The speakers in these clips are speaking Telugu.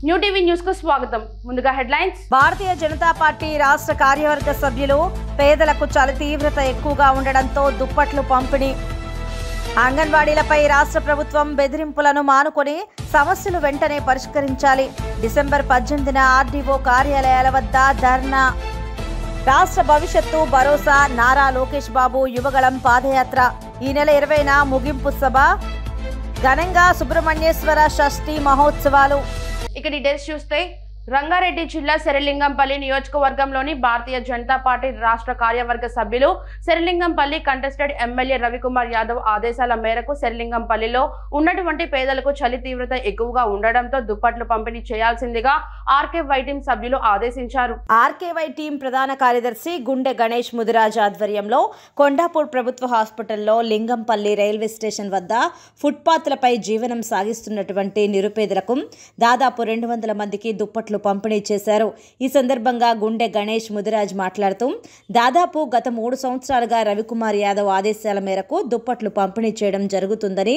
న్యూ టీవీ న్యూస్ కు స్వాగతం. ముందుగా హెడ్లైన్స్. భారతీయ జనతా పార్టీ రాష్ట్ర కార్యవర్గ సభ్యులు పేదలకు చలి తీవ్రత ఎక్కువగా ఉండడంతో దుప్పట్లు పంపిణీ. అంగన్వాడీలపై రాష్ట్ర ప్రభుత్వం బెదిరింపులను మానుకొని సమస్యలు వెంటనే పరిష్కరించాలి. డిసెంబర్ 18న ఆర్డీఓ కార్యాలయాల వద్ద ధర్నా. రాష్ట్ర భవిష్యత్తు భరోసా నారా లోకేష్ బాబు యువగళం పాదయాత్ర. ఈ నెల 20న ముగింపు సభ. ఘనంగా సుబ్రహ్మణ్యేశ్వర షష్ఠి మహోత్సవాలు. ఇక డీటెయిల్స్ చూస్తే రంగారెడ్డి జిల్లా శరలింగంపల్లి నియోజకవర్గంలోని భారతీయ జనతా పార్టీ రాష్ట్ర కార్యవర్గ సభ్యులు శరలింగంపల్లి కంటెస్టెడ్ ఎమ్మెల్యే రవికుమార్ యాదవ్ ఆదేశాల మేరకు శరలింగంపల్లిలో ఉన్నటువంటి పేదలకు చలి తీవ్రత ఎక్కువగా ఉండడంతో దుప్పట్లు పంపిణీ చేయాల్సిందిగా ఆర్కేవై టీం సభ్యులు ఆదేశించారు. ఆర్కేవై టీం ప్రధాన కార్యదర్శి గుండె గణేష్ ముదిరాజ్ ఆధ్వర్యంలో కొండాపూర్ ప్రభుత్వ హాస్పిటల్లో లింగంపల్లి రైల్వే స్టేషన్ వద్ద ఫుట్పాత్లపై జీవనం సాగిస్తున్నటువంటి నిరుపేదలకు దాదాపు 200 మందికి దుప్పట్లు పంపిణీ చేశారు. ఈ సందర్భంగా గుండె గణేష్ ముదిరాజ్ మాట్లాడుతూ దాదాపు గత 3 సంవత్సరాలుగా రవికుమార్ యాదవ్ ఆదేశాల మేరకు దుప్పట్లు పంపిణీ చేయడం జరుగుతుందని,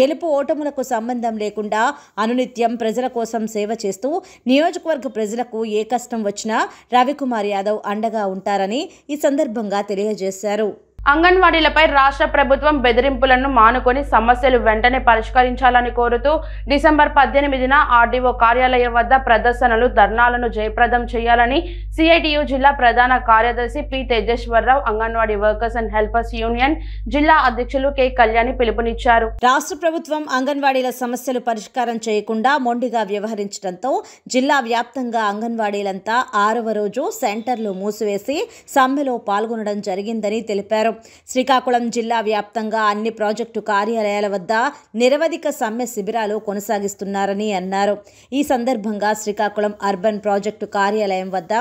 గెలుపు ఓటములకు సంబంధం లేకుండా అనునిత్యం ప్రజల కోసం సేవ చేస్తూ నియోజకవర్గ ప్రజలకు ఏ కష్టం వచ్చినా రవికుమార్ యాదవ్ అండగా ఉంటారని ఈ సందర్భంగా తెలియజేశారు. అంగన్వాడీలపై రాష్ట్ర ప్రభుత్వం బెదిరింపులను మానుకొని సమస్యలు వెంటనే పరిష్కరించాలని కోరుతూ డిసెంబర్ 18న ఆర్డీఓ కార్యాలయం వద్ద ప్రదర్శనలు, ధర్నాలను జయప్రదం చేయాలని సిఐటియు జిల్లా ప్రధాన కార్యదర్శి P Tejeswara Rao, anganwadi workers and helpers union జిల్లా అధ్యక్షులు కె కళ్యాణి పిలుపునిచ్చారు. రాష్ట్ర ప్రభుత్వం అంగన్వాడీల సమస్యలు పరిష్కారం చేయకుండా మొండిగా వ్యవహరించడంతో జిల్లా వ్యాప్తంగా అంగన్వాడీలంతా 6వ రోజు సెంటర్లు మూసివేసి సమ్మెలో పాల్గొనడం జరిగిందని తెలిపారు. శ్రీకాకుళం జిల్లా వ్యాప్తంగా అన్ని ప్రాజెక్టు కార్యాలయాల వద్ద నిరవధిక సమ్మె శిబిరాలు కొనసాగిస్తున్నారని అన్నారు. ఈ సందర్భంగా శ్రీకాకుళం అర్బన్ ప్రాజెక్టు కార్యాలయం వద్ద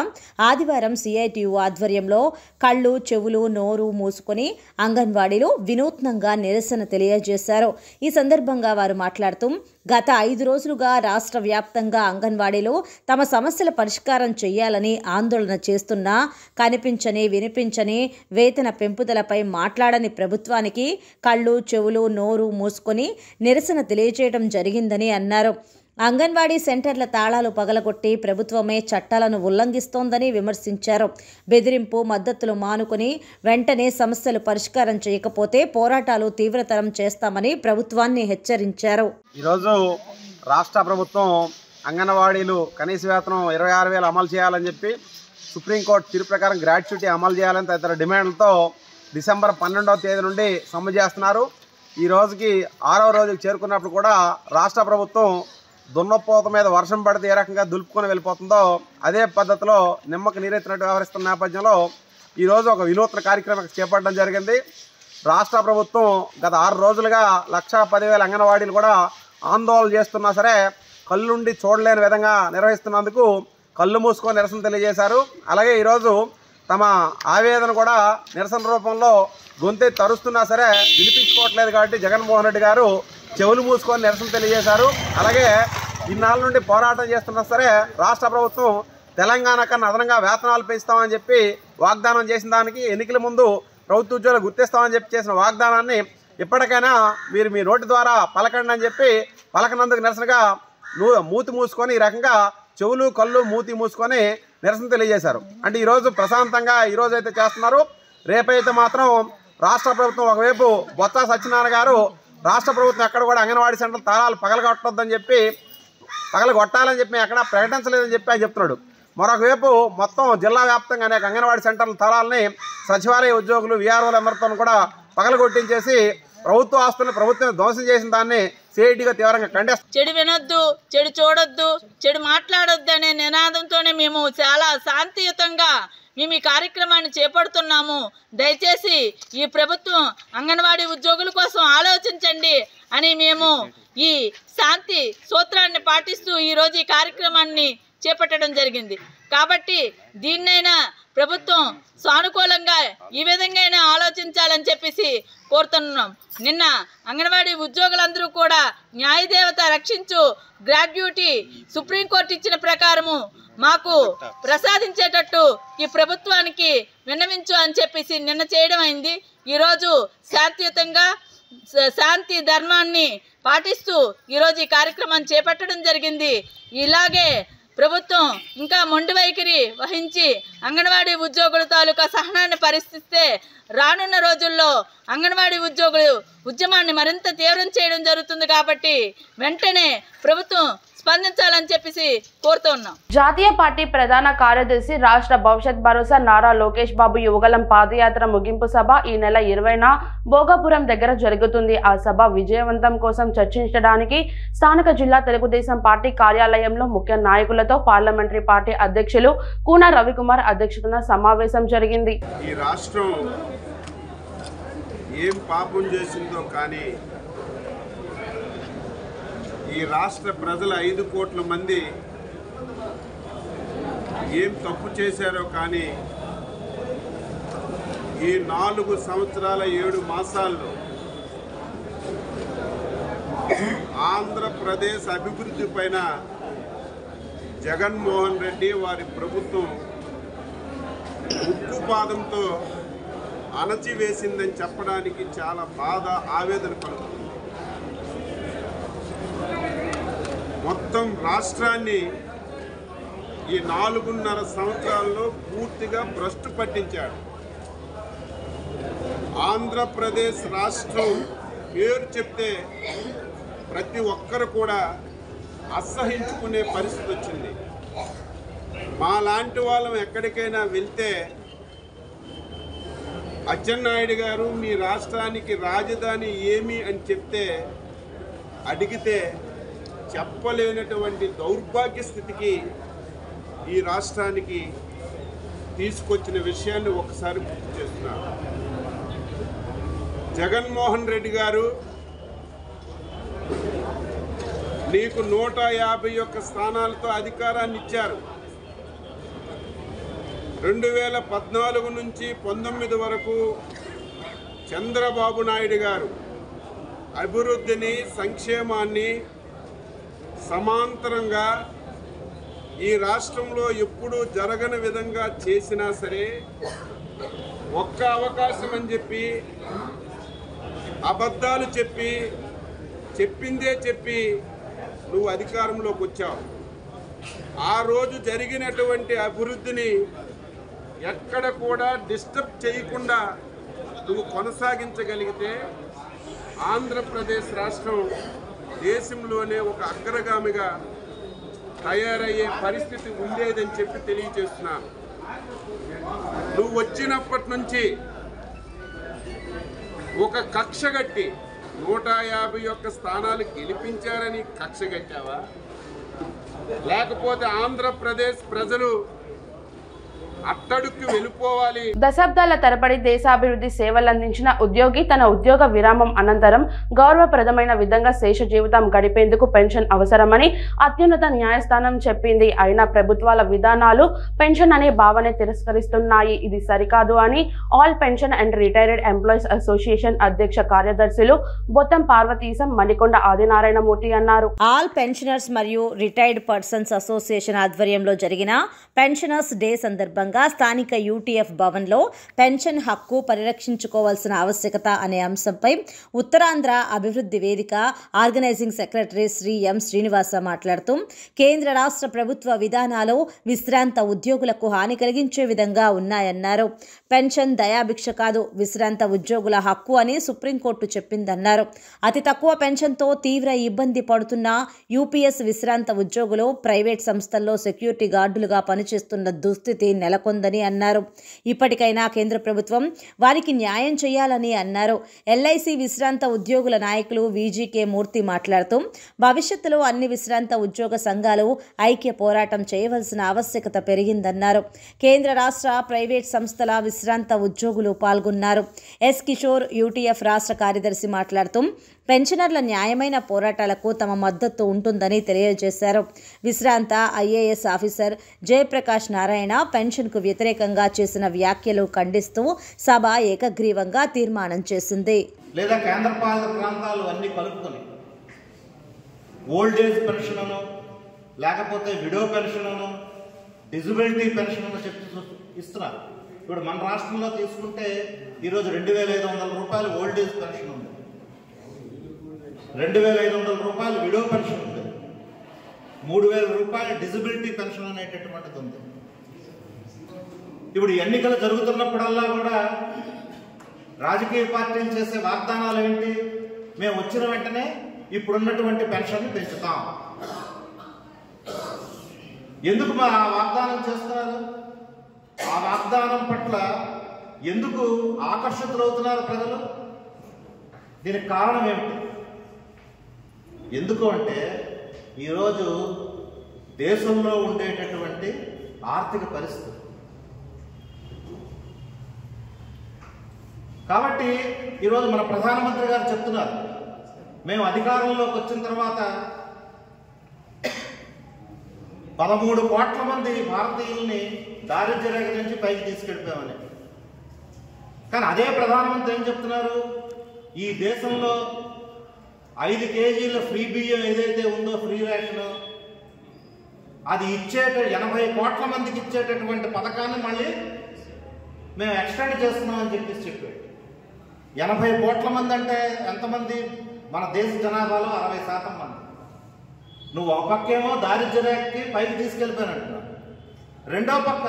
ఆదివారం సిఐటియు ఆధ్వర్యంలో కళ్ళు, చెవులు, నోరు మూసుకొని అంగన్వాడీలు వినూత్నంగా నిరసన తెలియజేశారు. ఈ సందర్భంగా వారు మాట్లాడుతూ గత 5 రోజులుగా రాష్ట్ర వ్యాప్తంగా అంగన్వాడీలు తమ సమస్యల పరిష్కారం చేయాలని ఆందోళన చేస్తున్నా కనిపించని, వినిపించని వేతన పెంపుదలపై మాట్లాడని ప్రభుత్వానికి కళ్ళు, చెవులు, నోరు మూసుకొని నిరసన తెలియజేయడం జరిగిందని అన్నారు. అంగన్వాడీ సెంటర్ల తాళాలు పగలగొట్టి ప్రభుత్వమే చట్టాలను ఉల్లంఘిస్తోందని విమర్శించారు. బెదిరింపు, మద్దతులు మానుకొని వెంటనే సమస్యలు పరిష్కారం చేయకపోతే పోరాటాలు తీవ్రతరం చేస్తామని ప్రభుత్వాన్ని హెచ్చరించారు. ఈరోజు రాష్ట్ర ప్రభుత్వం అంగన్వాడీలు కనీస వేతనం 26,000 అమలు చేయాలని చెప్పి సుప్రీంకోర్టు తీర్పు ప్రకారం గ్రాట్యుటీ అమలు చేయాలని తదితర డిమాండ్లతో డిసెంబర్ 12వ తేదీ నుండి సమ్మె చేస్తున్నారు. ఈ రోజుకి 6వ రోజుకి చేరుకున్నప్పుడు కూడా రాష్ట్ర ప్రభుత్వం దున్నపోత మీద వర్షం పడితే ఏ రకంగా దులుపుకొని వెళ్ళిపోతుందో అదే పద్ధతిలో నిమ్మకు నీరెత్తినట్టు వ్యవహరిస్తున్న నేపథ్యంలో ఈరోజు ఒక వినూత్న కార్యక్రమం చేపట్టడం జరిగింది. రాష్ట్ర ప్రభుత్వం గత 6 రోజులుగా 1,10,000 అంగన్వాడీలు కూడా ఆందోళన చేస్తున్నా సరే కళ్ళుండి చూడలేని విధంగా నిర్వహిస్తున్నందుకు కళ్ళు మూసుకొని నిరసన తెలియజేశారు. అలాగే ఈరోజు తమ ఆవేదన కూడా నిరసన రూపంలో గొంతె తరుస్తున్నా సరే వినిపించుకోవట్లేదు కాబట్టి జగన్మోహన్ రెడ్డి గారు చెవులు మూసుకొని నిరసన తెలియజేశారు. అలాగే ఇన్నాళ్ళ నుండి పోరాటం చేస్తున్నా సరే రాష్ట్ర ప్రభుత్వం తెలంగాణ కన్నా అదనంగా వేతనాలు పెంచుతామని చెప్పి వాగ్దానం చేసిన దానికి ఎన్నికల ముందు ప్రభుత్వ ఉద్యోగులు గుర్తిస్తామని చెప్పి చేసిన వాగ్దానాన్ని ఇప్పటికైనా మీరు మీ నోటి ద్వారా పలకండి అని చెప్పి పలకనందుకు నిరసనగా మూతి మూసుకొని ఈ రకంగా చెవులు, కళ్ళు, మూతి మూసుకొని నిరసన తెలియజేశారు. అంటే ఈరోజు ప్రశాంతంగా ఈరోజు అయితే చేస్తున్నారు. రేపైతే మాత్రం రాష్ట్ర ప్రభుత్వం ఒకవైపు బొత్స సత్యనారాయణ గారు రాష్ట్ర ప్రభుత్వం ఎక్కడ కూడా అంగన్వాడీ సెంటర్ తాళాలు పగలగొట్టొద్దని చెప్పి పగలగొట్టాలని చెప్పి ఎక్కడ ప్రకటించలేదని చెప్పి ఆయన చెప్తున్నాడు. మరొకవైపు మొత్తం జిల్లా వ్యాప్తంగా అనేక అంగన్వాడీ సెంటర్ల తాళాలని సచివాలయ ఉద్యోగులు, వీఆర్ఓలు అందరితో కూడా పగలగొట్టించేసి ప్రభుత్వ ఆస్తులను ప్రభుత్వం ధ్వంసం చేసిన దాన్ని సిఐటిగా తీవ్రంగా ఖండిస్తాం. చెడు వినొద్దు, చెడు చూడొద్దు, చెడు మాట్లాడొద్దు అనే నినాదంతోనే మేము చాలా శాంతియుతంగా మేము ఈ కార్యక్రమాన్ని చేపడుతున్నాము. దయచేసి ఈ ప్రభుత్వం అంగన్వాడీ ఉద్యోగుల కోసం ఆలోచించండి అని మేము ఈ శాంతి సూత్రాన్ని పాటిస్తూ ఈరోజు ఈ కార్యక్రమాన్ని చేపట్టడం జరిగింది. కాబట్టి దీన్నైనా ప్రభుత్వం సానుకూలంగా ఈ విధంగా ఆలోచించాలని చెప్పేసి కోరుతున్నాం. నిన్న అంగన్వాడీ ఉద్యోగులందరూ కూడా న్యాయదేవత రక్షించు గ్రాడ్యుటీ సుప్రీంకోర్టు ఇచ్చిన ప్రకారము మాకు ప్రసాదించేటట్టు ఈ ప్రభుత్వానికి విన్నవించు అని చెప్పేసి నిన్న చేయడం అయింది. ఈరోజు శాంతియుతంగా శాంతి ధర్మాన్ని పాటిస్తూ ఈరోజు ఈ కార్యక్రమాన్ని చేపట్టడం జరిగింది. ఇలాగే ప్రభుత్వం ఇంకా మొండి వైఖరి వహించి అంగన్వాడీ ఉద్యోగుల తాలూకా సహనాన్ని పరిస్థిస్తే రానున్న రోజుల్లో అంగన్వాడీ ఉద్యోగులు ఉద్యమాన్ని మరింత తీవ్రం చేయడం జరుగుతుంది. కాబట్టి వెంటనే ప్రభుత్వం స్పందించాలని చెప్పేసి కోరుతూ ఉన్నాం. జాతీయ పార్టీ ప్రధాన కార్యదర్శి రాష్ట్ర భవిష్యత్ భరోసా నారా లోకేష్ బాబు యువగలం పాదయాత్ర ముగింపు సభ ఈ నెల 20న భోగాపురం దగ్గర జరుగుతుంది. ఆ సభ విజయవంతం కోసం చర్చించడానికి స్థానిక జిల్లా తెలుగుదేశం పార్టీ కార్యాలయంలో ముఖ్య నాయకులతో పార్లమెంటరీ పార్టీ అధ్యక్షులు కూన రవికుమార్ అధ్యక్షతన సమావేశం జరిగింది. ఈ రాష్ట్రం ఏం పాపం చేసిందో కానీ ఈ రాష్ట్ర ప్రజల 5 కోట్ల మంది ఏం తప్పు చేశారో కానీ ఈ 4 సంవత్సరాల 7 మాసాల్లో ఆంధ్రప్రదేశ్ అభివృద్ధి పైన జగన్మోహన్ రెడ్డి వారి ప్రభుత్వం ఉక్కుపాదంతో అణచివేసిందని చెప్పడానికి చాలా బాధ ఆవేదన కలుగుతుంది. మొత్తం రాష్ట్రాన్ని ఈ 4.5 సంవత్సరాల్లో పూర్తిగా భ్రష్టు పట్టించాడు. ఆంధ్రప్రదేశ్ రాష్ట్రం పేరు చెప్తే ప్రతి ఒక్కరు కూడా అసహించుకునే పరిస్థితి వచ్చింది. మా లాంటి వాళ్ళం ఎక్కడికైనా వెళ్తే అచ్చెన్నాయుడు గారు మీ రాష్ట్రానికి రాజధాని ఏమి అని చెప్తే అడిగితే చెప్పలేనటువంటి దౌర్భాగ్య స్థితికి ఈ రాష్ట్రానికి తీసుకొచ్చిన విషయాన్ని ఒకసారి గుర్తు చేస్తున్నారు. జగన్మోహన్ రెడ్డి గారు నీకు 151 స్థానాలతో అధికారాన్ని ఇచ్చారు. 2014 నుంచి 19 వరకు చంద్రబాబు నాయుడు గారు అభివృద్ధిని సంక్షేమాన్ని సమాంతరంగా ఈ రాష్ట్రంలో ఎప్పుడూ జరగని విధంగా చేసినా సరే ఒక్క అవకాశం అని చెప్పి అబద్ధాలు చెప్పి చెప్పిందే చెప్పి నువ్వు అధికారంలోకి వచ్చావు. ఆ రోజు జరిగినటువంటి అభివృద్ధిని ఎక్కడ కూడా డిస్టర్బ్ చేయకుండా నువ్వు కొనసాగించగలిగితే ఆంధ్రప్రదేశ్ రాష్ట్రం దేశంలోనే ఒక అగ్రగామిగా తయారయ్యే పరిస్థితి ఉండేదని చెప్పి తెలియజేస్తున్నాను. నువ్వు వచ్చినప్పటి నుంచి ఒక కక్ష కట్టి 151 స్థానాలు గెలిపించారని కక్ష కట్టావా, లేకపోతే ఆంధ్రప్రదేశ్ ప్రజలు అట్టడుక్కి వెళ్ళిపోవాలి? దశాబ్దాల తరబడి దేశాభివృద్ధి సేవలందించిన ఉద్యోగి తన ఉద్యోగ విరామం అనంతరం గౌరవప్రదమైన విధంగా శేష జీవితం గడిపేందుకు పెన్షన్ అవసరమని అత్యున్నత న్యాయస్థానం చెప్పింది. అయినా ప్రభుత్వాల విధానాలు పెన్షన్ అనే భావనే తిరస్కరిస్తున్నాయి. ఇది సరికాదు అని all pension and retired employees association అధ్యక్ష కార్యదర్శులు బొత్తం పార్వతీశం, మణికొండ ఆదినారాయణమూర్తి అన్నారు. ఆల్ పెన్షనర్స్ మరియు రిటైర్డ్ పర్సన్స్ అసోసియేషన్ ఆధ్వర్యంలో జరిగిన పెన్షనర్స్ డే సందర్భంగా స్థానిక యూటీఎఫ్ భవన్లో పెన్షన్ హక్కు పరిరక్షించుకోవాల్సిన ఆవశ్యకత అనే అంశంపై ఉత్తరాంధ్ర అభివృద్ధి వేదిక ఆర్గనైజింగ్ సెక్రటరీ శ్రీ ఎం శ్రీనివాస మాట్లాడుతూ కేంద్ర రాష్ట్ర ప్రభుత్వ విధానాలు విశ్రాంత ఉద్యోగులకు హాని కలిగించే విధంగా ఉన్నాయన్నారు. పెన్షన్ దయాభిక్ష కాదు, విశ్రాంత ఉద్యోగుల హక్కు అని సుప్రీంకోర్టు చెప్పిందన్నారు. అతి తక్కువ పెన్షన్తో తీవ్ర ఇబ్బంది పడుతున్న యూపీఎస్ విశ్రాంత ఉద్యోగులు ప్రైవేట్ సంస్థల్లో సెక్యూరిటీ గార్డులుగా పనిచేస్తున్న దుస్థితి నెలకొందని అన్నారు. ఇప్పటికైనా కేంద్ర ప్రభుత్వం వారికి న్యాయం చేయాలని అన్నారు. ఎల్ఐసి విశ్రాంత ఉద్యోగుల నాయకులు విజీకే మూర్తి మాట్లాడుతూ భవిష్యత్తులో అన్ని విశ్రాంత ఉద్యోగ సంఘాలు ఐక్య పోరాటం చేయవలసిన ఆవశ్యకత పెరిగిందన్నారు. కేంద్ర రాష్ట్ర ప్రైవేట్ సంస్థల విశ్రాంత ఉద్యోగులు పాల్గొన్నారు. ఎస్ కిషోర్ యూటీఎఫ్ రాష్ట్ర కార్యదర్శి మాట్లాడుతూ పెన్షనర్ల న్యాయమైన పోరాటాలకు తమ మద్దతు ఉంటుందని తెలియజేశారు. విశ్రాంత ఐఏఎస్ ఆఫీసర్ జయప్రకాష్ నారాయణ పెన్షన్కు వ్యతిరేకంగా చేసిన వ్యాఖ్యలు ఖండిస్తూ సభ ఏకగ్రీవంగా తీర్మానం చేసింది. లేదా కేంద్ర పాలిత ప్రాంతాలు అన్ని కలుపుకొని ఓల్డ్ ఏజ్ పెన్షన్ అను, లేకపోతే విడో పెన్షన్ అను, డిజబిలిటీ పెన్షన్ అని చెప్పి ఇస్తున్నారు. ఇప్పుడు మన రాష్ట్రంలో తీసుకుంటే ఈరోజు 2,500 రూపాయలు ఓల్డ్ ఏజ్ పెన్షన్ ఉంది. 2,500 రూపాయలు విడో పెన్షన్ ఉంది, 3,000 రూపాయల డిజబిలిటీ పెన్షన్ అనేటటువంటిది ఉంది. ఇప్పుడు ఎన్నికలు జరుగుతున్నప్పుడల్లా కూడా రాజకీయ పార్టీలు చేసే వాగ్దానాలు ఏంటి? మేము వచ్చిన వెంటనే ఇప్పుడున్నటువంటి పెన్షన్ పెంచుతాం. ఎందుకు ఆ వాగ్దానం చేస్తున్నారు? ఆ వాగ్దానం పట్ల ఎందుకు ఆకర్షితులవుతున్నారు ప్రజలు? దీనికి కారణం ఏమిటి? ఎందుకు అంటే ఈరోజు దేశంలో ఉండేటటువంటి ఆర్థిక పరిస్థితి. కాబట్టి ఈరోజు మన ప్రధానమంత్రి గారు చెప్తున్నారు, మేము అధికారంలోకి వచ్చిన తర్వాత 13 కోట్ల మంది భారతీయుల్ని దారిద్ర్య రేఖ నుంచి పైకి తీసుకెళ్ళిపోయామని. కానీ అదే ప్రధానమంత్రి ఏం చెప్తున్నారు? ఈ దేశంలో 5 కేజీల ఫ్రీ బియ్యం ఏదైతే ఉందో, ఫ్రీ రేషన్, అది 80 కోట్ల మందికి ఇచ్చేటటువంటి పథకాన్ని మళ్ళీ మేము ఎక్స్టెండ్ చేస్తున్నామని చెప్పాడు. 80 కోట్ల మంది అంటే ఎంతమంది? మన దేశ జనాభాలో 60% మంది. నువ్వు ఒక పక్కేమో దారిద్ర్య రేఖకి పైకి తీసుకెళ్ళిపోయినట్టున్నావు, రెండో పక్క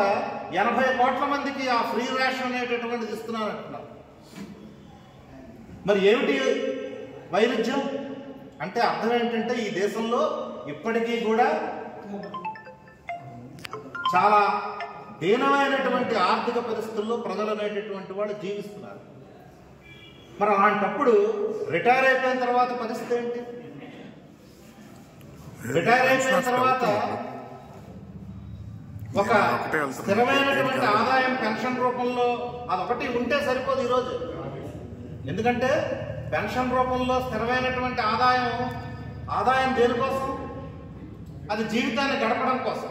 80 కోట్ల మందికి ఆ ఫ్రీ రేషన్ అనేటటువంటిది ఇస్తున్నానంటున్నావు. మరి ఏమిటి వైరుధ్యం అంటే? అర్థం ఏంటంటే ఈ దేశంలో ఇప్పటికీ కూడా చాలా దీనమైనటువంటి ఆర్థిక పరిస్థితుల్లో ప్రజలు అనేటటువంటి వాళ్ళు జీవిస్తున్నారు. మరి అలాంటప్పుడు రిటైర్ అయిపోయిన తర్వాత పరిస్థితి ఏంటి? రిటైర్ అయిపోయిన తర్వాత ఒక స్థిరమైనటువంటి ఆదాయం పెన్షన్ రూపంలో అదొకటి ఉంటే సరిపోదు ఈరోజు. ఎందుకంటే పెన్షన్ రూపంలో స్థిరమైనటువంటి ఆదాయం దేనికోసం? అది జీవితాన్ని గడపడం కోసం.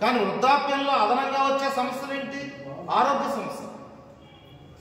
కానీ వృద్ధాప్యంలో అదనంగా వచ్చే సమస్యలు ఏంటి? ఆరోగ్య సమస్య.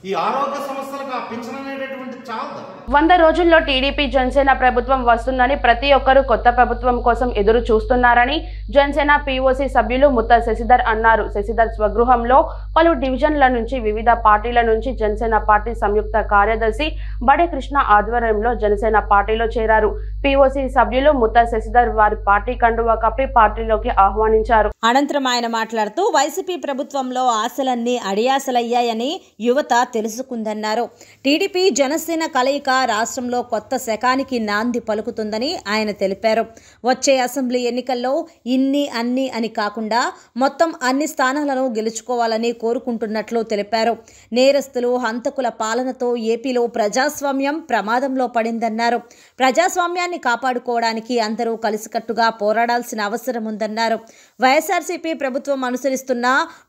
ఈ ఆరోగ్య సమస్యలకు ఆ పింఛన్ అనేటటువంటి చాలదు. 100 రోజుల్లో టీడీపీ జనసేన ప్రభుత్వం వస్తుందని ప్రతి ఒక్కరూ కొత్త ప్రభుత్వం కోసం ఎదురు చూస్తున్నారని జనసేన పీఓసీ సభ్యులు ముత్త శశిధర్ అన్నారు. శశిధర్ స్వగృహంలో పలు డివిజన్ల నుంచి వివిధ పార్టీల నుంచి జనసేన పార్టీ సంయుక్త కార్యదర్శి బడే కృష్ణ ఆధ్వర్యంలో జనసేన పార్టీలో చేరారు. పీఓసీ సభ్యులు ముత్త శశిధర్ వారి పార్టీ కండువా కప్పి పార్టీలోకి ఆహ్వానించారు. అనంతరం ఆయన మాట్లాడుతూ వైసీపీ ప్రభుత్వంలో ఆశలన్నీ అడియాసలయ్యాయని యువత తెలుసుకుందన్నారు. టీడీపీ జనసేన కలయిక రాష్ట్రంలో కొత్త శకానికి నాంది పలుకుతుందని ఆయన తెలిపారు. వచ్చే అసెంబ్లీ ఎన్నికల్లో ఇన్ని అన్ని అని కాకుండా మొత్తం అన్ని స్థానాలను గెలుచుకోవాలని కోరుకుంటున్నట్లు తెలిపారు. నేరస్తులు హంతకుల పాలనతో ఏపీలో ప్రజాస్వామ్యం ప్రమాదంలో పడిందన్నారు. ప్రజాస్వామ్యాన్ని కాపాడుకోవడానికి అందరూ కలిసికట్టుగా పోరాడాల్సిన అవసరం ఉందన్నారు. వైఎస్ఆర్సీపీ ప్రభుత్వం అనుసరిస్తున్న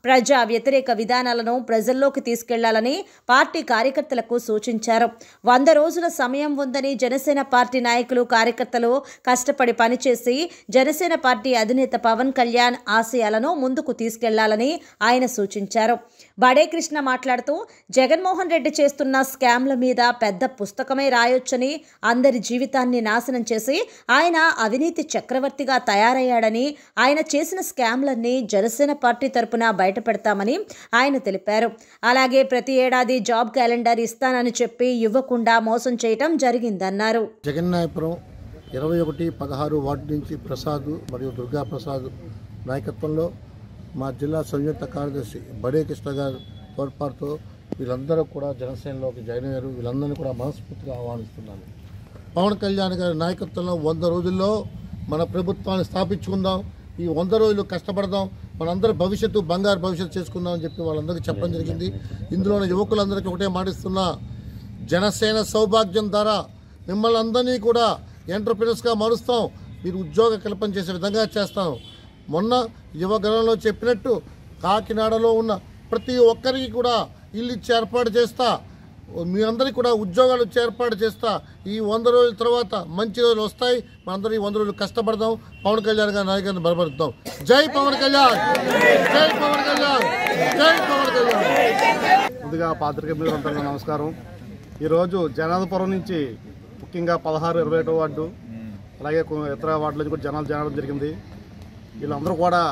ప్రజా వ్యతిరేక విధానాలను ప్రజల్లోకి తీసుకెళ్లాలని పార్టీ కార్యకర్తలకు సూచించారు. 100 రోజుల సమయం ఉందని జనసేన పార్టీ నాయకులు కార్యకర్తలు కష్టపడి పనిచేసి జనసేన పార్టీ అధినేత పవన్ కళ్యాణ్ ఆశయాలను ముందుకు తీసుకెళ్లాలని ఆయన సూచించారు. బడే కృష్ణ మాట్లాడుతూ జగన్మోహన్ రెడ్డి చేస్తున్న స్కామ్ల మీద పెద్ద పుస్తకమే రాయొచ్చని, అందరి జీవితాన్ని నాశనం చేసి ఆయన అవినీతి చక్రవర్తిగా తయారయ్యాడని, ఆయన చేసిన స్కామ్లన్నీ జనసేన పార్టీ తరపున బయటపెడతామని ఆయన తెలిపారు. అలాగే ప్రతి ఏడాది జాబ్ క్యాలెండర్ ఇస్తానని చెప్పి ఇవ్వకుండా మోసం చేయటం జరిగిందన్నారు. జగన్నాయపురం 21-16 వార్డు నుంచి ప్రసాద్ మరియు దుర్గా ప్రసాద్ నాయకత్వంలో మా జిల్లా సంయుక్త కార్యదర్శి బడే కృష్ణ గారి తోడ్పాటుతో వీళ్ళందరూ కూడా జనసేనలోకి జాయిన్ అయ్యారు. వీళ్ళందరినీ కూడా మనస్ఫూర్తిగా ఆహ్వానిస్తున్నాను. పవన్ కళ్యాణ్ గారి నాయకత్వంలో 100 రోజుల్లో మన ప్రభుత్వాన్ని స్థాపించుకుందాం, ఈ 100 రోజులు కష్టపడదాం, మనందరూ భవిష్యత్తు బంగారు భవిష్యత్తు చేసుకుందాం అని చెప్పి వాళ్ళందరికీ చెప్పడం జరిగింది. ఇందులోని యువకులందరికీ ఒకటే మాటిస్తున్నా, జనసేన సౌభాగ్యం ద్వారా మిమ్మల్ని అందరినీ కూడా ఎంటర్ప్రినర్స్గా మారుస్తాం, మీరు ఉద్యోగ కల్పన చేసే విధంగా చేస్తాం. మొన్న యువగణంలో చెప్పినట్టు కాకినాడలో ఉన్న ప్రతి ఒక్కరికి కూడా ఇల్లు ఇచ్చి ఏర్పాటు చేస్తా, మీ అందరికీ కూడా ఉద్యోగాలు ఇచ్చి ఏర్పాటు చేస్తా. ఈ 100 రోజుల తర్వాత మంచి రోజులు వస్తాయి. మనందరూ ఈ 100 రోజులు కష్టపడదాం, పవన్ కళ్యాణ్ గారి నాయకుడిని బలపరుద్దాం. జై పవన్ కళ్యాణ్, జై పవన్ కళ్యాణ్, జై పవన్ కళ్యాణ్. ముందుగా పాత్రికేయ మిత్రులందరికీ నమస్కారం. ఈరోజు జనాధపురం నుంచి ముఖ్యంగా 16, 21 వార్డు అలాగే ఇతర వార్డుల నుంచి కూడా జనాలు చేరడం జరిగింది. వీళ్ళందరూ కూడా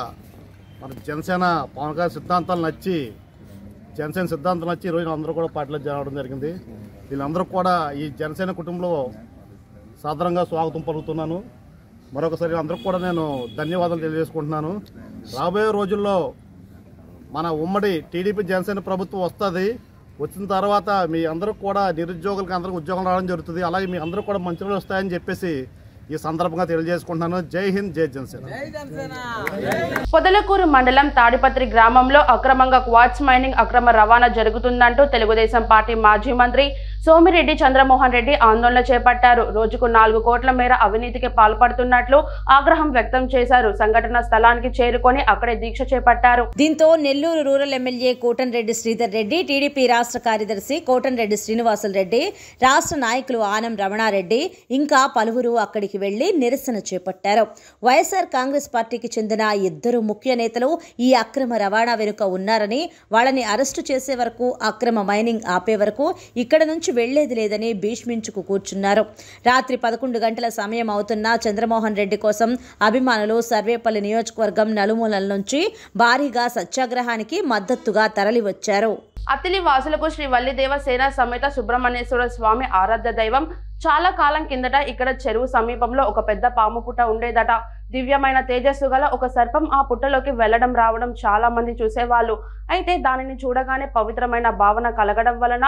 మన జనసేన పవన్ కళ్యాణ్ సిద్ధాంతాలు నచ్చి ఈరోజు అందరూ కూడా పార్టీలో చేరడం జరిగింది. వీళ్ళందరూ కూడా ఈ జనసేన కుటుంబంలో సాదరంగా స్వాగతం పలుకుతున్నాను. మరొకసారి అందరికి కూడా నేను ధన్యవాదాలు తెలియజేసుకుంటున్నాను. రాబోయే రోజుల్లో మన ఉమ్మడి టీడీపీ జనసేన ప్రభుత్వం వస్తుంది. వచ్చిన తర్వాత మీ అందరికి కూడా నిరుద్యోగులకు అందరికి ఉద్యోగం రావడం జరుగుతుంది. అలాగే మీ అందరూ కూడా మంచి రోజులు వస్తాయని చెప్పేసి ఈ సందర్భంగా తెలియజేసుకుంటున్నాను. జై హింద్, జై జనసేన. పొదలకూరు మండలం తాడిపత్రి గ్రామంలో అక్రమంగా క్వార్ట్జ్ మైనింగ్ అక్రమ రవాణా జరుగుతుందంటూ తెలుగుదేశం పార్టీ మాజీ మంత్రి సోమిరెడ్డి చంద్రమోహన్ రెడ్డి ఆందోళన చేపట్టారు. రోజుకు 4 కోట్ల మేర అవినీతికి పాల్పడుతున్నట్లు ఆగ్రహం వ్యక్తం చేశారు. సంఘటన స్థలానికి చేరుకొని అక్కడే దీక్ష చేపట్టారు. దీంతో Nellore rural MLA Kotamreddy Sridhar Reddy, TDP రాష్ట్ర కార్యదర్శి కోటంరెడ్డి శ్రీనివాసులు రెడ్డి, రాష్ట్ర నాయకులు ఆనం రమణారెడ్డి ఇంకా పలువురు అక్కడికి వెళ్లి నిరసన చేపట్టారు. వైఎస్ఆర్ కాంగ్రెస్ పార్టీకి చెందిన 2 ముఖ్య నేతలు ఈ అక్రమ రవాణా వెనుక ఉన్నారని, వాళ్ళని అరెస్టు చేసే వరకు, అక్రమ మైనింగ్ ఆపే వరకు ఇక్కడ నుంచి వెళ్లేది లేదని భీష్మించుకు కూర్చున్నారు. రాత్రి 11 గంటల సమయం అవుతున్నా చంద్రమోహన్ రెడ్డి కోసం అభిమానులు సర్వేపల్లి నియోజకవర్గం నలుమూలల నుంచి భారీగా సత్యాగ్రహానికి మద్దతుగా తరలివచ్చారు. అతిలి వాసులకు శ్రీ వల్లిదేవ సేన సమేత సుబ్రహ్మణ్యేశ్వర స్వామి ఆరాధ్య దైవం. చాలా కాలం కిందట ఇక్కడ చెరువు సమీపంలో ఒక పెద్ద పాము పుట్ట ఉండేదట. దివ్యమైన తేజస్సు గల ఒక సర్పం ఆ పుట్టలోకి వెళ్లడం రావడం చాలా మంది చూసేవాళ్ళు. అయితే దానిని చూడగానే పవిత్రమైన భావన కలగడం వలన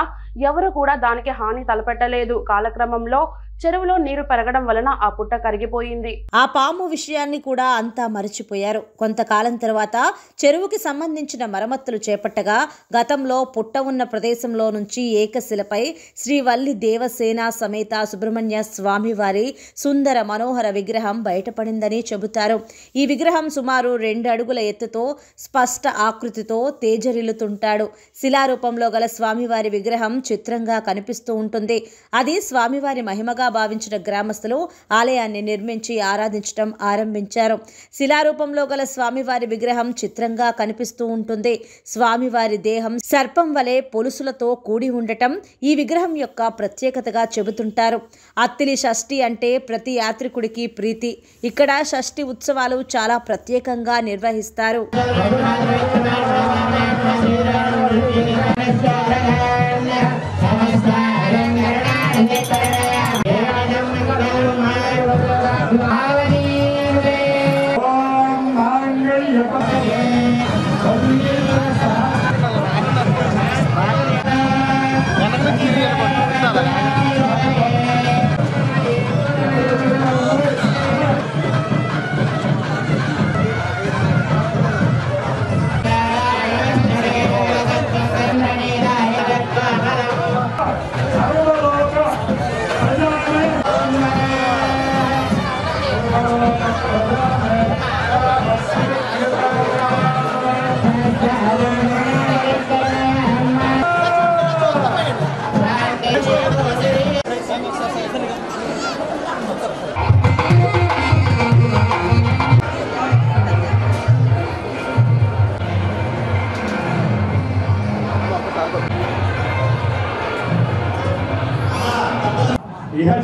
ఎవరు కూడా దానికి హాని తలపెట్టలేదు. కాలక్రమంలో చెరువులో నీరు పెరగడం వలన ఆ పుట్ట కరిగిపోయింది. ఆ పాము విషయాన్ని కూడా అంతా మరిచిపోయారు. కొంతకాలం తర్వాత చెరువుకి సంబంధించిన మరమ్మతులు చేపట్టగా గతంలో పుట్ట ఉన్న ప్రదేశంలో నుంచి ఏకశిలపై శ్రీ వల్లి దేవసేన సమేత సుబ్రహ్మణ్య స్వామి వారి సుందర మనోహర విగ్రహం బయటపడిందని చెబుతారు. ఈ విగ్రహం సుమారు 2 అడుగుల ఎత్తుతో స్పష్ట ఆకృతితో తేజరిల్లుతుంటాడు. శిలారూపంలో గల స్వామివారి విగ్రహం చిత్రంగా కనిపిస్తూ ఉంటుంది. అది స్వామివారి మహిమగా భావించిన గ్రామస్తులు ఆలయాన్ని నిర్మించి ఆరాధించడం ఆరంభించారు. శిలారూపంలో గల స్వామివారి విగ్రహం చిత్రంగా కనిపిస్తూ ఉంటుంది. స్వామివారి దేహం సర్పం వలె పొలుసులతో కూడి ఉండటం ఈ విగ్రహం యొక్క ప్రత్యేకతగా చెబుతుంటారు. అత్తిలి షష్ఠి అంటే ప్రతి యాత్రికుడికి ప్రీతి. ఇక్కడ షష్ఠి ఉత్సవాలు చాలా ప్రత్యేకంగా నిర్వహిస్తారు.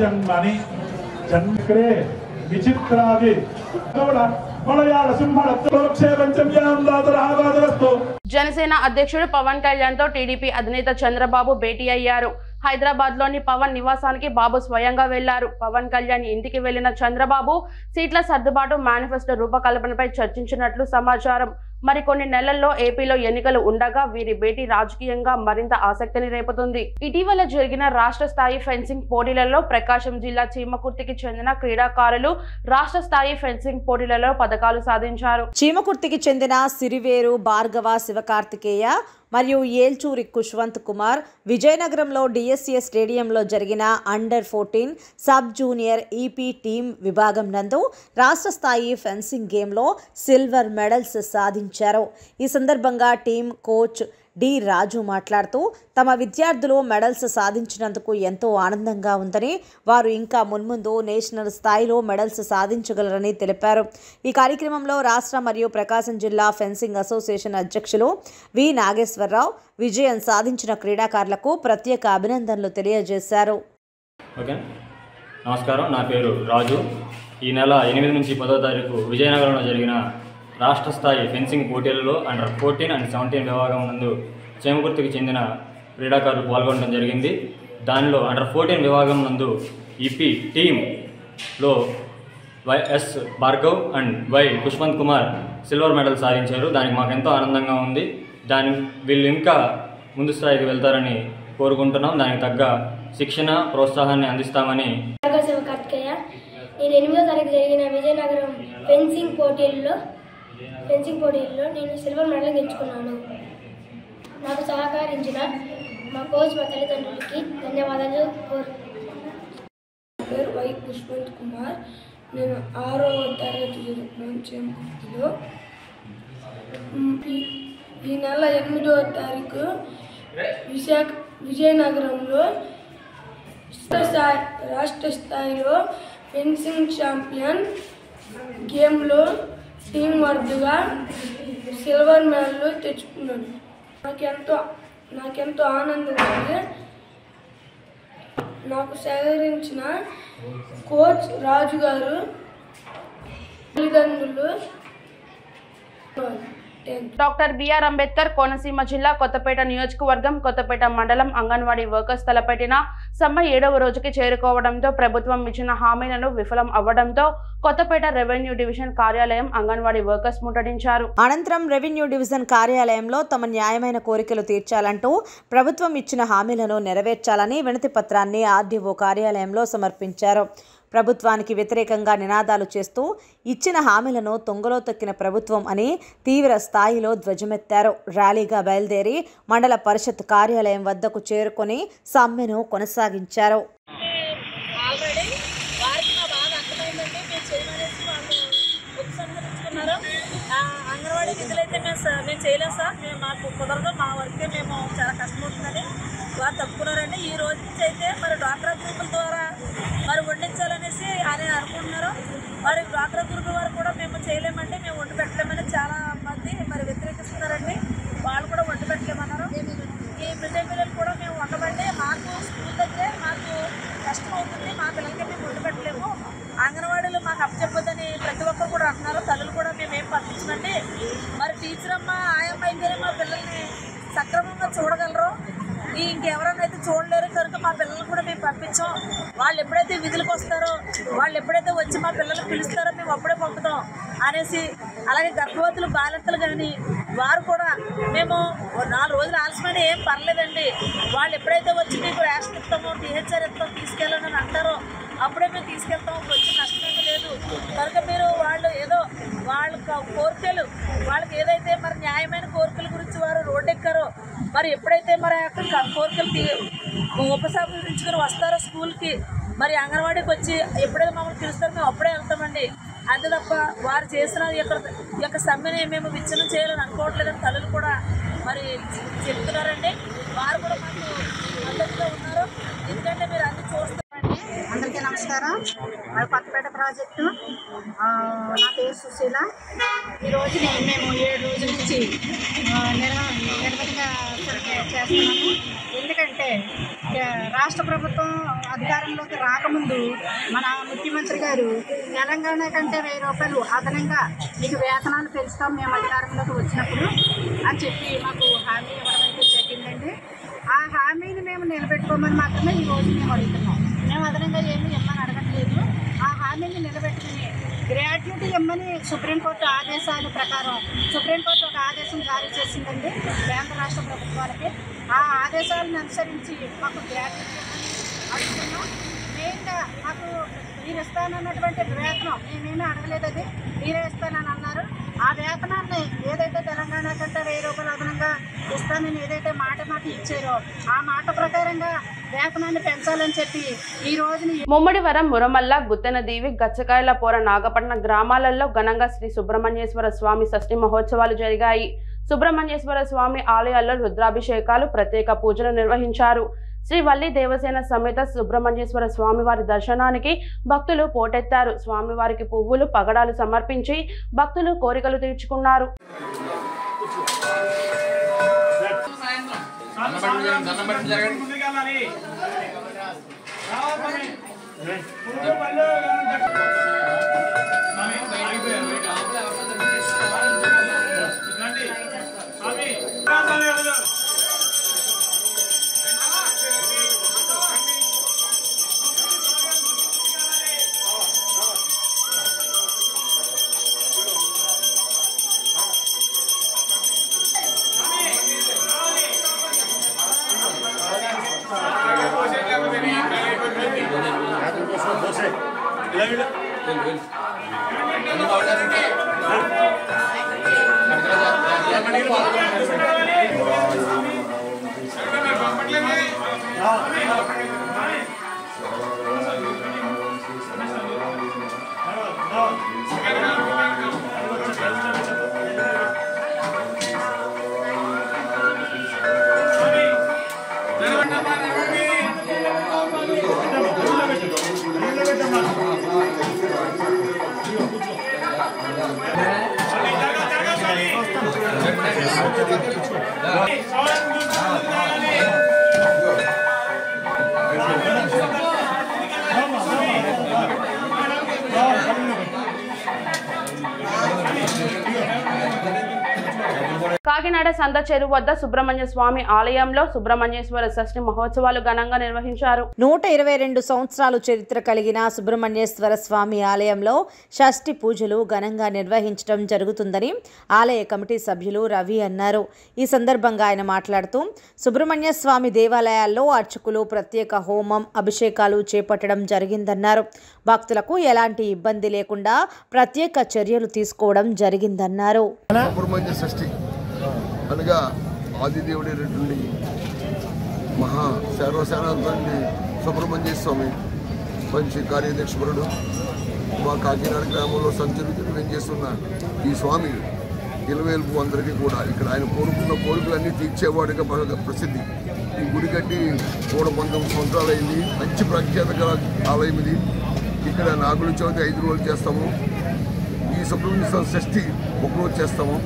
జన్మని జన్మకరే విచిత్రాది జనసేన అధ్యక్షుడు పవన్ కళ్యాణ్ తో టీడీపీ అధినేత చంద్రబాబు భేటీ అయ్యారు. హైదరాబాద్ లోని పవన్ నివాసానికి బాబు స్వయంగా వెళ్లారు. పవన్ కళ్యాణ్ ఇంటికి వెళ్లిన చంద్రబాబు సీట్ల సర్దుబాటు, మేనిఫెస్టో రూపకల్పనపై చర్చించినట్లు సమాచారం. మరికొన్ని నెలల్లో ఏపీలో ఎన్నికలు ఉండగా వీరి భేటీ రాజకీయంగా మరింత ఆసక్తిని రేపుతుంది. ఇటీవల జరిగిన రాష్ట్ర స్థాయి ఫెన్సింగ్ పోటీలలో ప్రకాశం జిల్లా చీమకుర్తికి చెందిన క్రీడాకారులు రాష్ట్ర స్థాయి ఫెన్సింగ్ పోటీలలో పతకాలు సాధించారు. చీమకుర్తికి చెందిన సిరివేరు భార్గవ శివకార్తికేయ మరియు ఏల్చూరి కుష్వంత్ కుమార్ విజయనగరంలో డిఎస్ఏ స్టేడియంలో జరిగిన అండర్-14 సబ్ జూనియర్ ఈపీ టీం విభాగం నందు రాష్ట్ర స్థాయి ఫెన్సింగ్ గేమ్లో సిల్వర్ మెడల్స్ సాధించారు. ఈ సందర్భంగా టీం కోచ్ డి రాజు మాట్లాడుతూ తమ విద్యార్థులు మెడల్స్ సాధించినందుకు ఎంతో ఆనందంగా ఉందని, వారు ఇంకా మున్ముందు నేషనల్ స్థాయిలో మెడల్స్ సాధించగలరని తెలిపారు. ఈ కార్యక్రమంలో రాష్ట్ర మరియు ప్రకాశం జిల్లా ఫెన్సింగ్ అసోసియేషన్ అధ్యక్షులు వి నాగేశ్వరరావు విజయం సాధించిన క్రీడాకారులకు ప్రత్యేక అభినందనలు తెలియజేశారు. నమస్కారం, నా పేరు రాజు. ఈ నెల 8 నుంచి 10వ తారీఖు విజయనగరంలో జరిగిన రాష్ట్ర స్థాయి ఫెన్సింగ్ పోటీలలో అండర్-14 అండ్ 17 విభాగం నందు చీమకుర్తికి చెందిన క్రీడాకారులు పాల్గొనడం జరిగింది. దానిలో అండర్-14 విభాగం నందు ఈపీ టీంలో YS Bhargav and Y Pushpanth Kumar silver medal సాధించారు. దానికి మాకు ఎంతో ఆనందంగా ఉంది. వీళ్ళు ఇంకా ముందు స్థాయికి వెళ్తారని కోరుకుంటున్నాం. దానికి తగ్గ శిక్షణ ప్రోత్సాహాన్ని అందిస్తామని. నేను 8వ తారీఖు జరిగిన విజయనగరం ఫెన్సింగ్ పోటీల్లో నేను సిల్వర్ మెడల్ గెలుచుకున్నాను. నాకు సహకరించిన మా కోచ్, మా తల్లిదండ్రులకి ధన్యవాదాలు. పేరు వై పుష్పంత్ కుమార్. నేను 6వ తరగతి చదువుతున్నాను. ఈ నెల 8వ తారీఖు విజయనగరంలో రాష్ట్ర స్థాయిలో ఫెన్సింగ్ ఛాంపియన్ గేమ్లో టీం వర్క్గా సిల్వర్ మెడల్ తెచ్చుకున్నాను. నాకెంతో ఆనందంగా ఉంది. నాకు సహకరించిన కోచ్ రాజు గారు, తల్లిదండ్రులు. డాక్టర్ బిఆర్ అంబేద్కర్ కోనసీమ జిల్లా కొత్తపేట నియోజకవర్గం కొత్తపేట మండలం అంగన్వాడీ వర్కర్స్ తలపెట్టిన సమ్మె 7వ రోజుకి చేరుకోవడంతో ప్రభుత్వం ఇచ్చిన హామీలను విఫలం అవ్వడంతో కొత్తపేట రెవెన్యూ డివిజన్ కార్యాలయం అంగన్వాడీ వర్కర్స్ ముట్టడించారు. అనంతరం రెవెన్యూ డివిజన్ కార్యాలయంలో తమ న్యాయమైన కోరికలు తీర్చాలంటూ ప్రభుత్వం ఇచ్చిన హామీలను నెరవేర్చాలని వినతి పత్రాన్ని ఆర్డీఓ కార్యాలయంలో సమర్పించారు. ప్రభుత్వానికి వ్యతిరేకంగా నినాదాలు చేస్తూ ఇచ్చిన హామీలను తొంగలో తొక్కిన ప్రభుత్వం అని తీవ్ర స్థాయిలో ధ్వజమెత్తారు. ర్యాలీగా బయలుదేరి మండల పరిషత్ కార్యాలయం వద్దకు చేరుకొని సమ్మెను కొనసాగించారు. అంగన్వాడీ నిధులైతే మేము చేయలేము సార్, మాకు కుదరదు, మా వర్కే మేము చాలా కష్టమవుతుందని వారు తప్పుకున్నారండి. ఈ రోజు నుంచి అయితే మరి డ్వాక్రా గ్రూపుల ద్వారా మరి వండించాలనేసి అని అనుకుంటున్నారు. మరి డ్వాక్రా గ్రూపుల వారు కూడా మేము చేయలేమండి, మేము వండి పెట్టలేమని చాలా మంది మరి వ్యతిరేకిస్తున్నారండి. వాళ్ళు కూడా వండి పెట్టలేమన్నారు. ఈ మిడ్ డే మీల్ కూడా మేము వండమండి, మాకు స్కూల్ దగ్గరే మాకు కష్టం అవుతుంది, మా పిల్లలకి మేము వండి పెట్టలేము, అంగన్వాడీలు మాకు అప్పచెప్పొద్దని ప్రతి ఒక్కరు కూడా అంటున్నారు. తల్లులు కూడా మేమేం పంపించమండి. మరి టీచర్ అమ్మ ఆయమ్మ అయితేనే మా పిల్లల్ని సక్రమంగా చూడగలరు, ఇంకెవరైనా అయితే చూడలేరు కనుక మా పిల్లలు కూడా మేము పంపించాం. వాళ్ళు ఎప్పుడైతే విధులకు వస్తారో, వాళ్ళు ఎప్పుడైతే వచ్చి మా పిల్లలు పిలుస్తారో మేము అప్పుడే పంపుతాం అనేసి, అలాగే గర్భవతులు బాలింతలు కానీ వారు కూడా మేము 4 రోజులు ఆలస్యమైన ఏం పర్లేదండి, వాళ్ళు ఎప్పుడైతే వచ్చి మీకు రేషన్ ఇస్తామో టీహెచ్ఆర్ ఇస్తాం తీసుకెళ్ళాలని అంటారో అప్పుడే మేము తీసుకెళ్తాం, వచ్చి నష్టమేమీ లేదు కనుక మీరు వాళ్ళు ఏదో వాళ్ళ కోరికలు వాళ్ళకి ఏదైతే మరి న్యాయమైన కోరికల గురించి వారు రోడ్డెక్కారో, మరి ఎప్పుడైతే మరి అక్కడ కోరికలు ఉపసంహరించుకొని వస్తారో స్కూల్కి, మరి అంగన్వాడీకి వచ్చి ఎప్పుడైతే మమ్మల్ని పిలుస్తారో మేము అప్పుడే వెళ్తామండి. అంతే తప్ప వారు చేసిన ఈ యొక్క సమ్మెని మేము విచ్ఛిన్నం చేయాలని అనుకోవట్లేదని తల్లులు కూడా మరి చెప్తున్నారండి. వారు కూడా మాకు మద్దతుగా ఉన్నారు. ఎందుకంటే మీరు అన్ని చూస్తారండి. అందరికీ నమస్కారం. అది కొత్తపేట ప్రాజెక్టు. నా పేరు సుశీల. ఈరోజు మేము 7 రోజుల నుంచి నిరవధిగా చేస్తున్నాము. ఎందుకంటే రాష్ట్ర ప్రభుత్వం అధికారంలోకి రాకముందు మన ముఖ్యమంత్రి గారు తెలంగాణ కంటే 1000 రూపాయలు అదనంగా మీకు వేతనాలు పెంచుతాం మేము అధికారంలోకి వచ్చినప్పుడు అని చెప్పి మాకు హామీ ఇవ్వడం అయితే జరిగిందండి. ఆ హామీని మేము నిలబెట్టుకోమని మాత్రమే ఈరోజు మేము అడుగుతున్నాం. మేము అదనంగా ఏమీ ఇమ్మని అడగట్లేదు. ఆ హామీని నిలబెట్టుకుని గ్రాట్యుటీ ఇమ్మని సుప్రీంకోర్టు ఆదేశాల ప్రకారం సుప్రీంకోర్టు ఒక ఆదేశం జారీ చేసిందండి కేంద్ర రాష్ట్ర ప్రభుత్వాలకి. ఆ ఆదేశాలను అనుసరించి మాకు గ్రాట్యుటీ అడుగుతున్నాం. మెయిన్గా మాకు మీరు ఇస్తానన్నటువంటి వేతనం మేమేమీ అడగలేదు, అది మీరే ఇస్తానని అన్నారు. ఆ వేతనాన్ని ఏదైతే తెలంగాణ కంటే 1000 రూపాయలు అదనంగా ఇస్తానని ఏదైతే మాట ఇచ్చారో ఆ మాట ప్రకారంగా వేతనాన్ని పెంచాలని చెప్పి ఈ రోజుని ముమ్మడివరం మురమల్ల గుత్తెనదీవి గచ్చకాయలపోర నాగపట్నం గ్రామాలలో ఘనంగా శ్రీ సుబ్రహ్మణ్యేశ్వర స్వామి షష్ఠి మహోత్సవాలు జరిగాయి. సుబ్రహ్మణ్యేశ్వర స్వామి ఆలయాల్లో రుద్రాభిషేకాలు, ప్రత్యేక పూజలు నిర్వహించారు. శ్రీ వల్లి దేవసేన సమేత సుబ్రహ్మణ్యేశ్వర స్వామివారి దర్శనానికి భక్తులు పోటెత్తారు. స్వామివారికి పువ్వులు, పగడాలు సమర్పించి భక్తులు కోరికలు తీర్చుకున్నారు. కాకినాడ సంత చెరువు వద్ద సుబ్రహ్మణ్య స్వామి ఆలయంలో సుబ్రహ్మణ్యేశ్వర షష్ఠి మహోత్సవాలు ఘనంగా నిర్వహించారు. 122 సంవత్సరాలు చరిత్ర కలిగిన సుబ్రహ్మణ్యేశ్వర స్వామి ఆలయంలో షష్ఠి పూజలు ఘనంగా నిర్వహించడం జరుగుతుందని ఆలయ కమిటీ సభ్యులు రవి అన్నారు. ఈ సందర్భంగా ఆయన మాట్లాడుతూ సుబ్రహ్మణ్య స్వామి దేవాలయాల్లో అర్చకులు ప్రత్యేక హోమం అభిషేకాలు చేపట్టడం జరిగిందన్నారు. భక్తులకు ఎలాంటి ఇబ్బంది లేకుండా ప్రత్యేక చర్యలు తీసుకోవడం జరిగిందన్నారు. అనగా ఆదిదేవుడి నుండి మహా సర్వసేనాధిపతి సుబ్రహ్మణ్య స్వామి మంచి కార్యదక్షపరుడు మా కాకినాడ గ్రామంలో సంచరితులు వెంచేస్తున్న ఈ స్వామి ఇలవేల్పు అందరికీ కూడా ఇక్కడ ఆయన కోరుకున్న కోరికలన్నీ తీర్చేవాడిగా ప్రసిద్ధి. ఈ గుడి కట్టి 119 సంవత్సరాలు అయింది. మంచి ప్రఖ్యాత గల ఆలయం ఇది. ఇక్కడ నాగుల చవితి 5 రోజులు చేస్తాము. ఈ సుబ్రహ్మణ్య స్వామి షష్ఠి 1 రోజు చేస్తాము.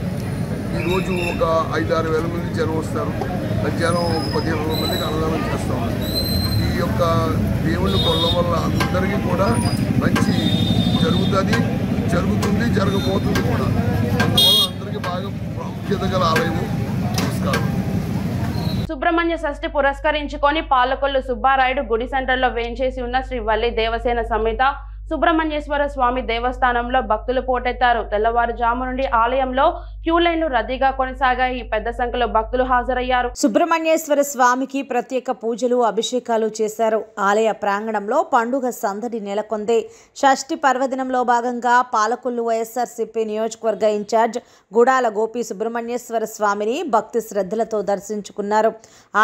ఈరోజు ఒక 5-6 వేల మంది జనం వస్తారు. మధ్యాహ్నం ఒక 15,000 మందికి అన్నదానం చేస్తాం. ఈ యొక్క దేవుళ్ళ కొల్ల వల్ల అందరికీ కూడా మంచి జరుగుతుంది జరగబోతుంది కూడా. అందువల్ల అందరికీ బాగా ప్రాముఖ్యత గల ఆలయము. నమస్కారం. సుబ్రహ్మణ్య షష్ఠి పురస్కరించుకొని పాలకొల్లు సుబ్బారాయుడు గుడి సెంటర్లో వేంచేసి ఉన్న శ్రీ వల్లి దేవసేన సమేత సుబ్రహ్మణ్యేశ్వర స్వామి దేవస్థానంలో భక్తులు పోటెత్తారు. తెల్లవారుజాము నుండి ఆలయంలో క్యూ లైన్లు రద్దీగా కొనసాగాయి. పెద్ద సంఖ్యలో భక్తులు హాజరయ్యారు. సుబ్రహ్మణ్యేశ్వర స్వామికి ప్రత్యేక పూజలు అభిషేకాలు చేశారు. ఆలయ ప్రాంగణంలో పండుగ సందడి నెలకొంది. షష్ఠి పర్వదినంలో భాగంగా పాలకొల్లు వైఎస్ఆర్సీపీ నియోజకవర్గ ఇన్ఛార్జ్ గుడాల గోపి సుబ్రహ్మణ్యేశ్వర స్వామిని భక్తి శ్రద్ధలతో దర్శించుకున్నారు.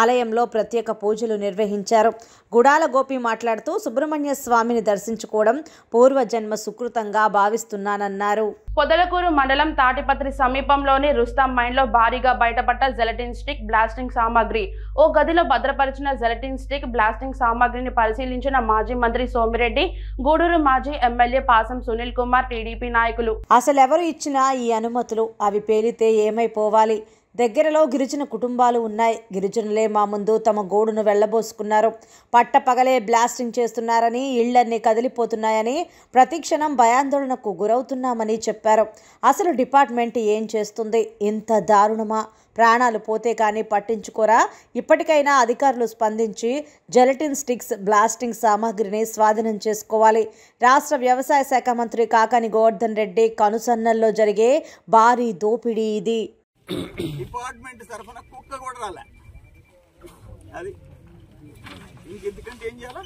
ఆలయంలో ప్రత్యేక పూజలు నిర్వహించారు. గుడాల గోపి మాట్లాడుతూ సుబ్రహ్మణ్య స్వామిని దర్శించుకోవడం పూర్వజన్మ సుకృతంగా భావిస్తున్నానన్నారు. పొదలకూరు మండలం తాటిపత్రి సమీపంలోని రుస్తాం మైన్లో భారీగా బయటపడ్డ జెలటిన్ స్టిక్ బ్లాస్టింగ్ సామాగ్రి. ఓ గదిలో భద్రపరిచిన జెలటిన్ స్టిక్ బ్లాస్టింగ్ సామాగ్రిని పరిశీలించిన మాజీ మంత్రి సోమిరెడ్డి, గూడూరు మాజీ ఎమ్మెల్యే పాసం సునీల్ కుమార్, టీడీపీ నాయకులు. అసలెవరు ఇచ్చినా ఈ అనుమతులు? అవి పేలితే ఏమైపోవాలి? దగ్గరలో గిరిజన కుటుంబాలు ఉన్నాయి. గిరిజనులే మా ముందు తమ గోడును వెళ్లబోసుకున్నారు. పట్టపగలే బ్లాస్టింగ్ చేస్తున్నారని, ఇళ్లన్నీ కదిలిపోతున్నాయని, ప్రతిక్షణం భయాందోళనకు గురవుతున్నామని చెప్పారు. అసలు డిపార్ట్మెంట్ ఏం చేస్తుంది? ఇంత దారుణమా? ప్రాణాలు పోతే కానీ పట్టించుకోరా? ఇప్పటికైనా అధికారులు స్పందించి జెలటిన్ స్టిక్స్ బ్లాస్టింగ్ సామాగ్రిని స్వాధీనం చేసుకోవాలి. రాష్ట్ర వ్యవసాయ శాఖ మంత్రి కాకాని గోవర్ధన్ రెడ్డి కనుసన్నల్లో జరిగే భారీ దోపిడీ ఇది. డిపార్ట్మెంట్ తరఫున కుక్క కూడా రాలే. అది ఇంకెందుకంటే ఏం చేయాలా?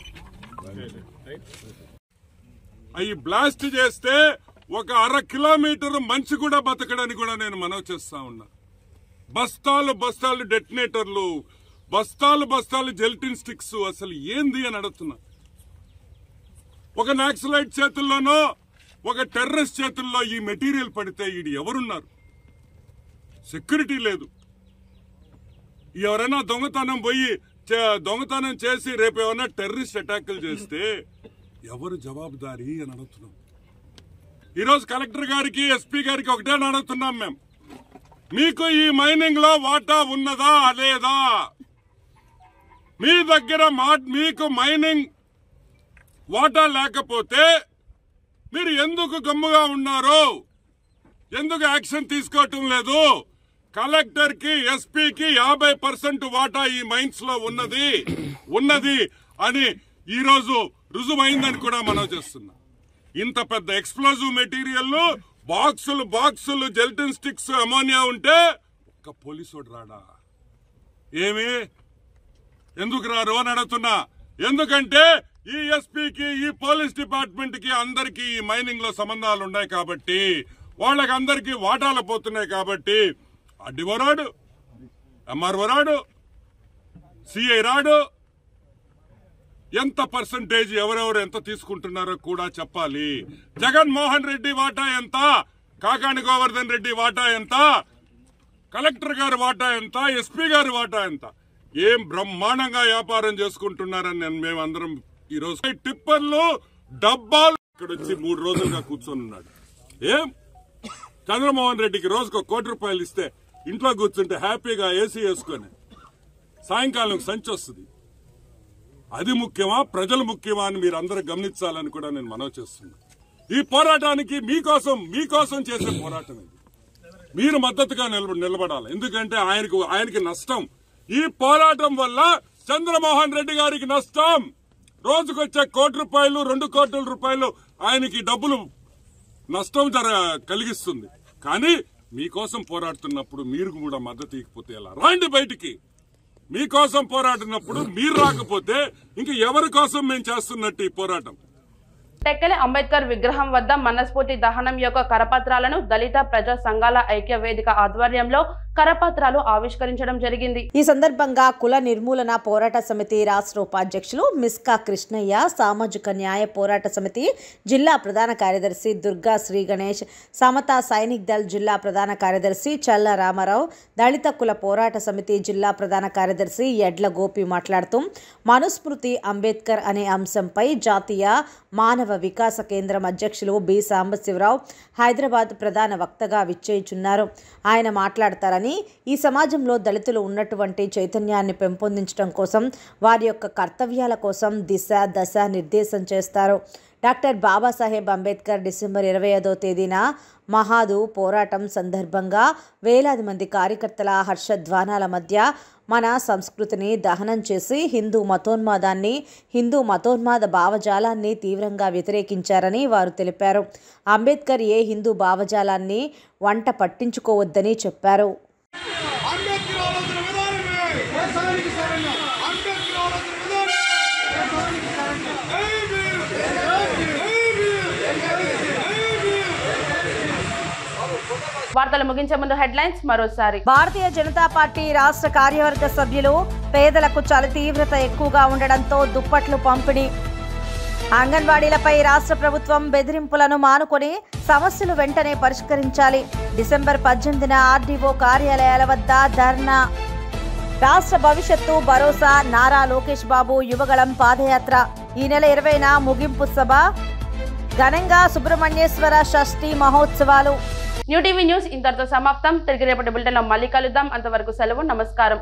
అవి బ్లాస్ట్ చేస్తే ఒక 1/2 కిలోమీటర్ మనిషి కూడా బతకడని కూడా నేను మనవి చేస్తా ఉన్నా. బస్తాలు డెటనేటర్లు, బస్తాలు జెలటిన్ స్టిక్స్, అసలు ఏంది అని అడుగుతున్నా. ఒక నాక్సలైట్ చేతుల్లోనో ఒక టెర్రరిస్ట్ చేతుల్లో ఈ మెటీరియల్ పడితే ఈడు ఎవరున్నారు? సెక్యూరిటీ లేదు. ఎవరైనా దొంగతనం చేసి రేపు ఏమైనా టెర్రరిస్ట్ అటాకులు చేస్తే ఎవరు జవాబుదారీ అని అడుగుతున్నాం. ఈరోజు కలెక్టర్ గారికి, ఎస్పీ గారికి ఒకటే అడుగుతున్నాం మేము, మీకు ఈ మైనింగ్ లో వాటా ఉన్నదా లేదా? మీ దగ్గర మీకు మైనింగ్ వాటా లేకపోతే మీరు ఎందుకు గమ్ముగా ఉన్నారు? ఎందుకు యాక్షన్ తీసుకోవటం లేదు? కలెక్టర్ కి, ఎస్పీకి 50% వాటా ఈ మైన్స్ లో ఉన్నది అని ఈ రోజు రుజువైందని కూడా మనం చేస్తున్నాం. ఇంత పెద్ద ఎక్స్ప్లోజివ్ మెటీరియల్, బాక్సులు జెలటిన్ స్టిక్స్, అమోనియా ఉంటే ఒక్క పోలీసోడు రాడా? ఎందుకు రారు అని అడుగుతున్నా. ఎందుకంటే ఈ ఎస్పీకి ఈ పోలీస్ డిపార్ట్మెంట్ కి అందరికి ఈ మైనింగ్ లో సంబంధాలు ఉన్నాయి కాబట్టి వాళ్ళకి అందరికి వాటాలు పోతున్నాయి కాబట్టి అడ్డివో రాడు, ఎంఆర్ఓ రాడు, సిఐ రాడు, ఎంత పర్సంటేజ్ ఎవరెవరు ఎంత తీసుకుంటున్నారో కూడా చెప్పాలి. జగన్మోహన్ రెడ్డి వాటా ఎంత, కాకాని గోవర్ధన్ రెడ్డి వాటా ఎంత, కలెక్టర్ గారి వాటా ఎంత, ఎస్పీ గారి వాటా ఎంత, ఏం బ్రహ్మాండంగా వ్యాపారం చేసుకుంటున్నారని మేమందరం ఈరోజు టిప్పర్లు డబ్బాలు ఇక్కడ వచ్చి 3 రోజులుగా కూర్చొని ఉన్నాడు. ఏం చంద్రమోహన్ రెడ్డికి రోజుకు 1 కోటి రూపాయలు ఇస్తే ఇంట్లో కూర్చుంటే హ్యాపీగా ఏసీ వేసుకొని సాయంకాలం సంచి వస్తుంది. అది ముఖ్యమా, ప్రజలు ముఖ్యమా అని మీరు అందరూ గమనించాలని కూడా నేను మనవి చేస్తున్నాను. ఈ పోరాటానికి మీకోసం చేసే పోరాటం ఇది. మీరు మద్దతుగా నిలబడాలి. ఎందుకంటే ఆయనకి నష్టం. ఈ పోరాటం వల్ల చంద్రమోహన్ రెడ్డి గారికి నష్టం. రోజుకొచ్చే 1 కోటి రూపాయలు 2 కోట్ల రూపాయలు ఆయనకి డబ్బులు నష్టం కలిగిస్తుంది. కానీ మీకోసం పోరాడుతున్నప్పుడు మీరు కూడా మద్దతు ఇవ్వకపోతే ఎలా? రాండి బయటికి. మీకోసం పోరాడినప్పుడు మీరు రాకపోతే ఇంక ఎవరి కోసం మేము చేస్తున్నట్టు ఈ పోరాటం? టెక్కలి అంబేద్కర్ విగ్రహం వద్ద మనస్ఫూర్తి దహనం యొక్క కరపత్రాలను దళిత ప్రజా సంఘాల ఐక్య వేదిక ఆధ్వర్యంలో కరపత్రాలు ఆవిష్కరించడం జరిగింది. ఈ సందర్భంగా కుల నిర్మూలన పోరాట సమితి రాష్ట్ర ఉపాధ్యక్షులు మిస్కా కృష్ణయ్య, సామాజిక న్యాయ పోరాట సమితి జిల్లా ప్రధాన కార్యదర్శి దుర్గా శ్రీ గణేష్, సమతా సైనిక్ దళ్ జిల్లా ప్రధాన కార్యదర్శి చల్ల రామారావు, దళిత కుల పోరాట సమితి జిల్లా ప్రధాన కార్యదర్శి ఎడ్ల గోపి మాట్లాడుతూ మనుస్మృతి అంబేద్కర్ అనే అంశంపై జాతీయ మానవ వికాస కేంద్రం అధ్యక్షులు బి సాంబశివరావు హైదరాబాద్ ప్రధాన వక్తగా విచ్చేయుచున్నారు. ఆయన మాట్లాడతారని, ఈ సమాజంలో దళితులు ఉన్నటువంటి చైతన్యాన్ని పెంపొందించడం కోసం వారి యొక్క కర్తవ్యాల కోసం దిశ దశ నిర్దేశం చేస్తారు. డాక్టర్ బాబాసాహెబ్ అంబేద్కర్ డిసెంబర్ 25వ తేదీన మహాదు పోరాటం సందర్భంగా వేలాది మంది కార్యకర్తల హర్షధ్వానాల మధ్య మన సంస్కృతిని దహనం చేసి హిందూ మతోన్మాద భావజాలాన్ని తీవ్రంగా వ్యతిరేకించారని వారు తెలిపారు. అంబేద్కర్ ఏ హిందూ భావజాలాన్ని వంట పట్టించుకోవద్దని చెప్పారు. వార్తలు ముగించే ముందు హెడ్లైన్స్ మరోసారి. భారతీయ జనతా పార్టీ రాష్ట్ర కార్యవర్గ సభ్యులు పేదలకు చలి తీవ్రత ఎక్కువగా ఉండడంతో దుప్పట్లు పంపిణీ. అంగన్వాడీలపై రాష్ట్ర ప్రభుత్వం బెదిరింపులను మానుకొని సమస్యలు వెంటనే పరిష్కరించాలి. డిసెంబర్ 18న ఆర్డీఓ కార్యాలయాల వద్ద ధర్నా. రాష్ట్ర భవిష్యత్తు భరోసా నారా లోకేష్ బాబు యువగళం పాదయాత్ర. ఈ నెల 20న ముగింపు సభ. ఘనంగా సుబ్రహ్మణ్యేశ్వర షష్ఠి మహోత్సవాలు. న్యూ టీవీ న్యూస్ ఇంతటితో సమాప్తం. తిరిగి రేపటి బులెటిన్లో మళ్ళీ కలుద్దాం. అంతవరకు సెలవు. నమస్కారం.